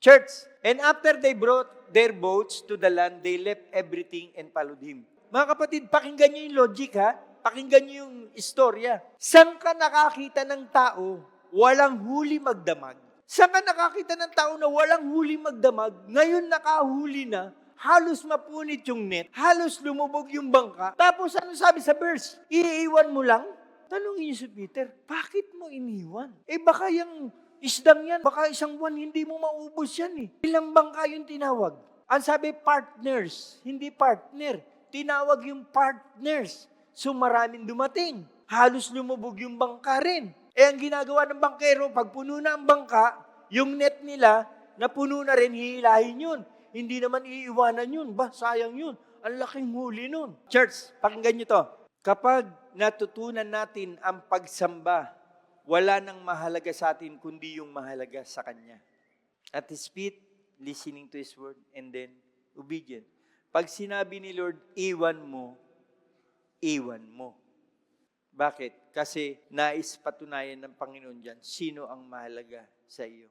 Church, and after they brought their boats to the land, they left everything and followed him. Mga kapatid, pakinggan niyo yung logic ha. Pakinggan niyo yung istorya. Saan ka nakakita ng tao walang huli magdamag? Saan ka nakakita ng tao na walang huli magdamag? Ngayon nakahuli na, halos mapunit yung net, halos lumubog yung bangka. Tapos ano sabi sa verse? Iiwan mo lang? Tanungin niyo si Peter, bakit mo iniwan? Baka yung isdang yan, baka isang buwan hindi mo maubos yan eh. Ilang bangka yung tinawag? Ang sabi, partners, hindi partner. Tinawag yung partners. So maraming dumating. Halos lumubog yung bangka rin. Ang ginagawa ng bangkero, pag puno na ang bangka, yung net nila, na puno na rin, hihilahin yun. Hindi naman iiwanan yun. Sayang yun. Ang laking huli nun. Church, pakinggan nyo to. Kapag natutunan natin ang pagsamba, wala nang mahalaga sa atin kundi yung mahalaga sa Kanya. At His feet, listening to His word, and then obedient. Pag sinabi ni Lord, iwan mo, iwan mo. Bakit? Kasi nais patunayan ng Panginoon dyan, sino ang mahalaga sa iyo.